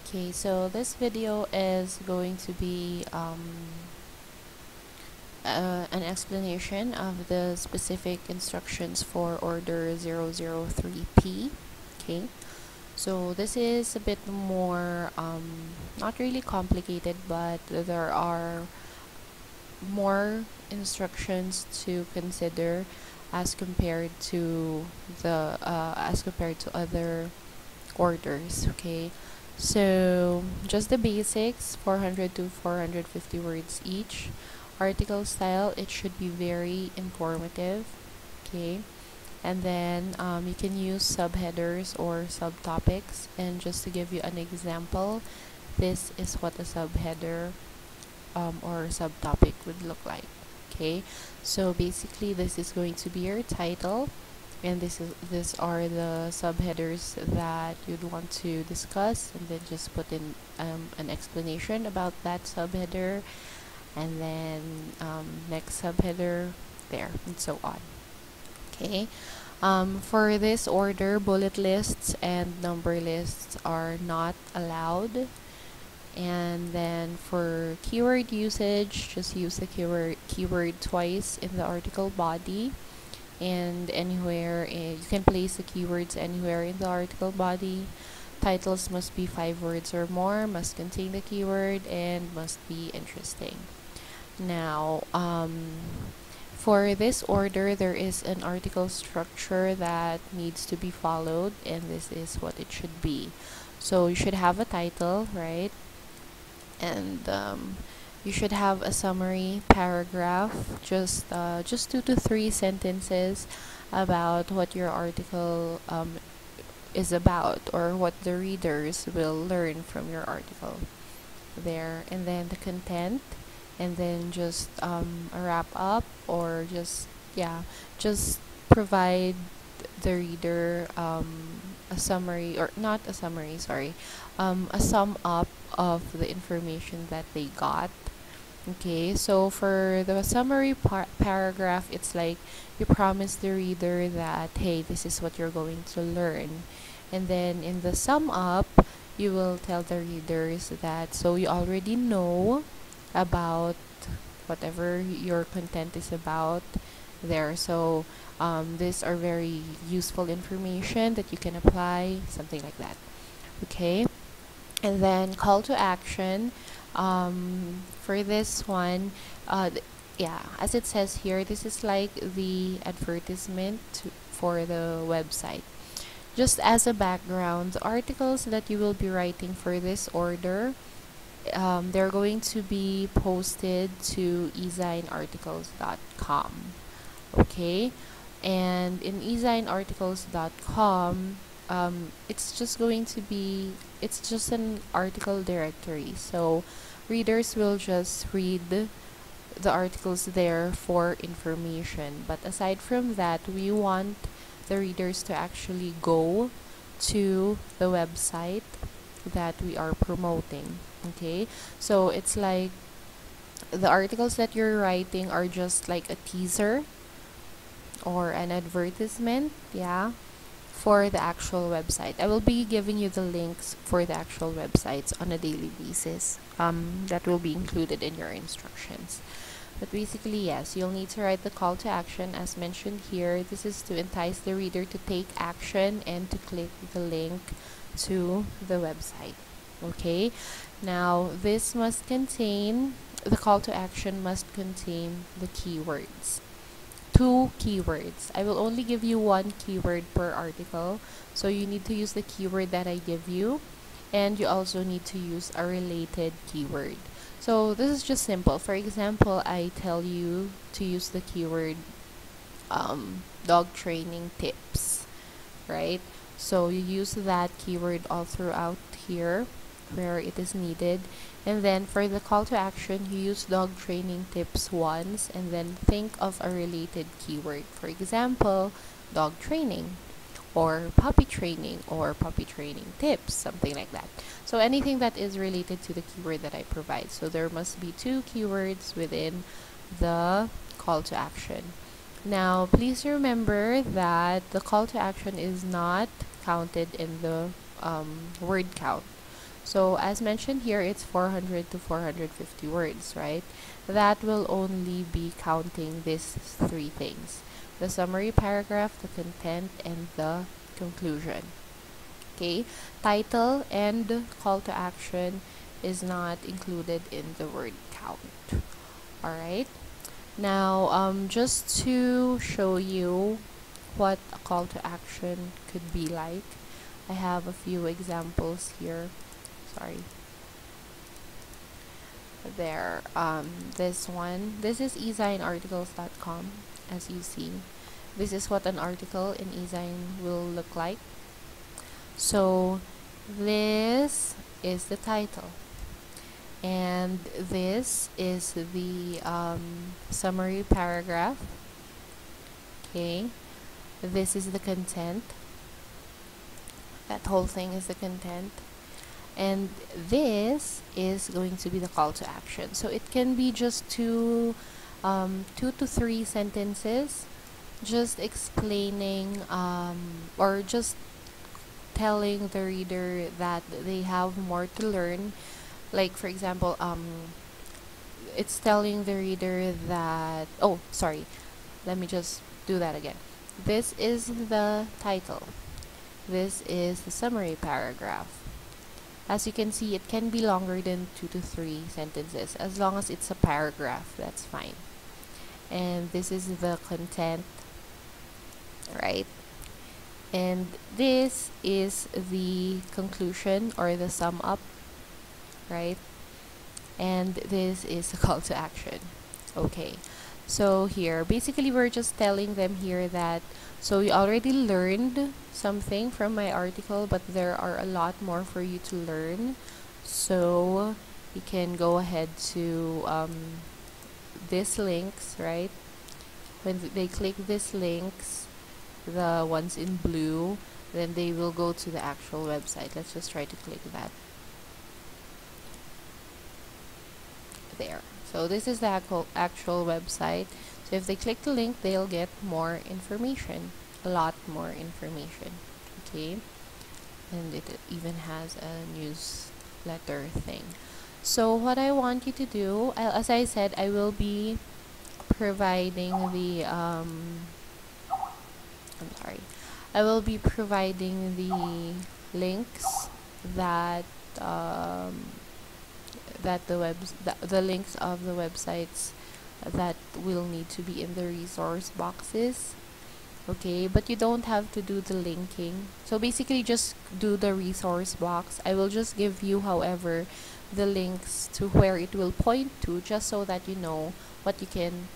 Okay, so this video is going to be an explanation of the specific instructions for order 003P. Okay, so this is a bit more not really complicated, but there are more instructions to consider as compared to other orders. Okay, so just the basics, 400 to 450 words each. Article style, it should be very informative. Okay, and then you can use subheaders or subtopics. And just to give you an example, this is what a subheader or subtopic would look like. Okay, so basically this is going to be your title, and these are the subheaders that you'd want to discuss, and then just put in an explanation about that subheader, and then next subheader there, and so on. Okay, for this order, bullet lists and number lists are not allowed. And then for keyword usage, just use the keyword twice in the article body, and anywhere you can place the keywords anywhere in the article body. Titles must be 5 words or more, must contain the keyword, and must be interesting. Now, for this order, there is an article structure that needs to be followed, and this is what it should be. So you should have a title, right? And you should have a summary paragraph, just 2 to 3 sentences about what your article is about, or what the readers will learn from your article there. And then the content, and then just a wrap up, or just provide the reader a summary, or not a summary, sorry, a sum up of the information that they got. Okay, so for the summary paragraph, it's like you promise the reader that, hey, this is what you're going to learn. And then in the sum up, you will tell the readers that, so you already know about whatever your content is about there. So these are very useful information that you can apply, something like that. Okay, and then call to action. For this one, as it says here, this is like the advertisement for the website. Just as a background, the articles that you will be writing for this order, they're going to be posted to ezinearticles.com. Okay, and in ezinearticles.com, it's just an article directory, so readers will just read the articles there for information. But aside from that, we want the readers to actually go to the website that we are promoting. Okay, so it's like the articles that you're writing are just like a teaser or an advertisement, for the actual website. I will be giving you the links for the actual websites on a daily basis. That will be included in your instructions. But basically, yes, you'll need to write the call to action as mentioned here. This is to entice the reader to take action and to click the link to the website. Okay, now this must contain, the call to action must contain the keywords. 2 keywords. I will only give you 1 keyword per article, so you need to use the keyword that I give you, and you also need to use a related keyword. So this is just simple. For example, I tell you to use the keyword dog training tips, right? So you use that keyword all throughout here where it is needed. And then for the call to action, you use dog training tips once, and then think of a related keyword. For example, dog training, or puppy training tips, something like that. So anything that is related to the keyword that I provide. So there must be 2 keywords within the call to action. Now, please remember that the call to action is not counted in the word count. So as mentioned here, it's 400 to 450 words, right? That will only be counting these three things: the summary paragraph, the content, and the conclusion. Okay, title and call to action is not included in the word count. All right. Now, just to show you what a call to action could be like, I have a few examples here. Sorry. There. This one. This is ezinearticles.com. As you see, this is what an article in eZine will look like. So, this is the title, and this is the summary paragraph. Okay, this is the content. That whole thing is the content, and this is going to be the call to action. So it can be just two to three sentences, just explaining or just telling the reader that they have more to learn. Like, for example, it's telling the reader that, oh, sorry, let me just do that again. This is the title. This is the summary paragraph. As you can see, it can be longer than 2 to 3 sentences. As long as it's a paragraph, that's fine. And this is the content, right? And this is the conclusion or the sum up, right? And this is the call to action. Okay, so here basically we're just telling them here that, so you already learned something from my article, but there are a lot more for you to learn. So you can go ahead to these links, right? When they click these links, the ones in blue, then they will go to the actual website. Let's just try to click that. There. So this is the actual website. So if they click the link, they'll get more information, a lot more information. Okay, and it even has a newsletter thing. So what I want you to do, as I said, I will be providing the I will be providing the links that the links of the websites that will need to be in the resource boxes. Okay, but you don't have to do the linking. So basically just do the resource box. I will just give you, however, the links to where it will point to, just so that you know what you can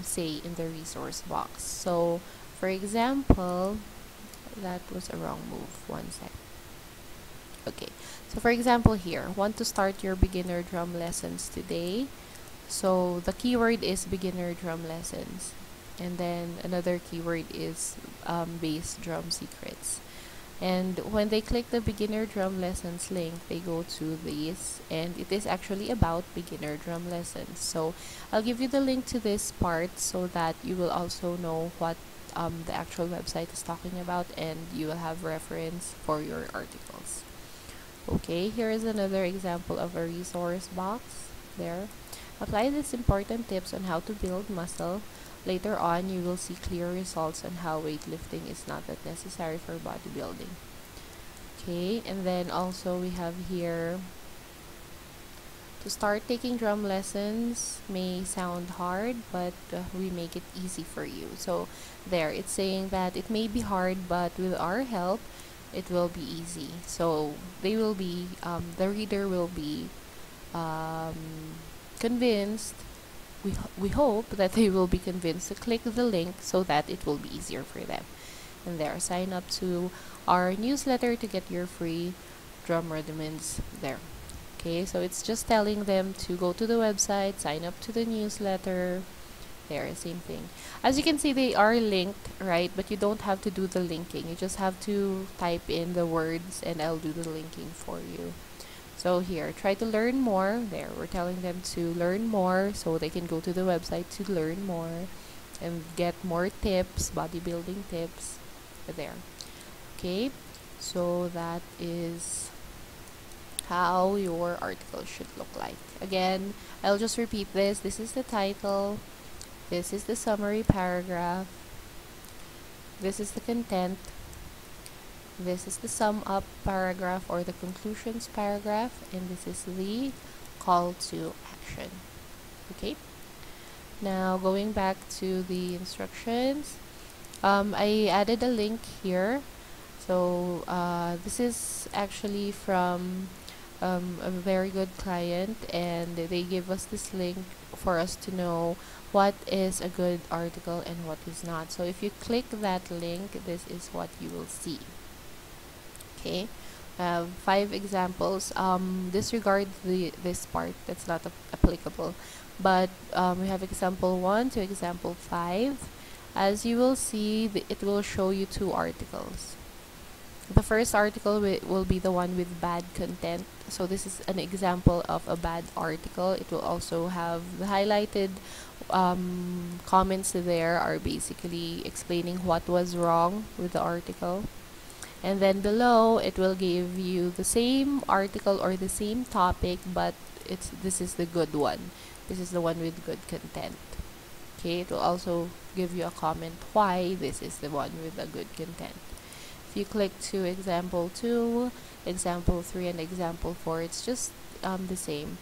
say in the resource box. So for example, that was a wrong move. One sec. Okay, so for example here, want to start your beginner drum lessons today. So the keyword is beginner drum lessons, and then another keyword is bass drum secrets. And when they click the beginner drum lessons link, they go to this, and it is actually about beginner drum lessons. So I'll give you the link to this part so that you will also know what the actual website is talking about, and you will have reference for your articles. Okay, here is another example of a resource box. There. Apply these important tips on how to build muscle. Later on, you will see clear results on how weightlifting is not that necessary for bodybuilding. Okay, and then also we have here, to start taking drum lessons may sound hard, but we make it easy for you. So there, it's saying that it may be hard, but with our help, it will be easy. So they will be, the reader will be convinced. We hope that they will be convinced to click the link so that it will be easier for them. And there, sign up to our newsletter to get your free drum rudiments there. Okay, so it's just telling them to go to the website, sign up to the newsletter. There, same thing. As you can see, they are linked, right? But you don't have to do the linking. You just have to type in the words and I'll do the linking for you. So here, try to learn more. There, we're telling them to learn more so they can go to the website to learn more and get more tips, bodybuilding tips. There. Okay, so that is how your article should look like. Again, I'll just repeat this. This is the title. This is the summary paragraph. This is the content. This is the sum up paragraph or the conclusions paragraph, and this is the call to action. Okay, now going back to the instructions, I added a link here. So this is actually from a very good client, and they give us this link for us to know what is a good article and what is not. So if you click that link, this is what you will see. Okay, I have 5 examples. Disregard this part, that's not applicable, but we have example 1 to example 5. As you will see, it will show you 2 articles. The first article will be the one with bad content. So this is an example of a bad article. It will also have the highlighted comments there are basically explaining what was wrong with the article. And then below, it will give you the same article or the same topic, but this is the good one. This is the one with good content. Okay, it will also give you a comment why this is the one with a good content. If you click to example 2, example 3, and example 4, it's just the same.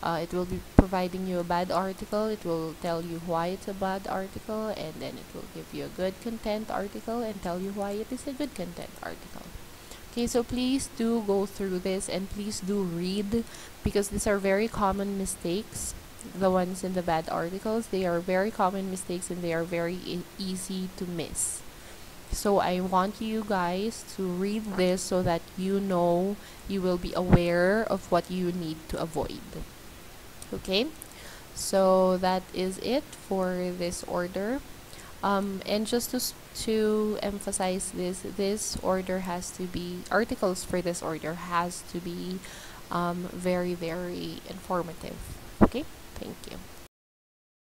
It will be providing you a bad article. It will tell you why it's a bad article, and then it will give you a good content article and tell you why it is a good content article. Okay, so please do go through this, and please do read, because these are very common mistakes. The ones in the bad articles, they are very common mistakes, and they are very easy to miss. So I want you guys to read this so that you know, you will be aware of what you need to avoid. Okay, so that is it for this order. And just to emphasize this order has to be, articles for this order has to be very, very informative. Okay, thank you.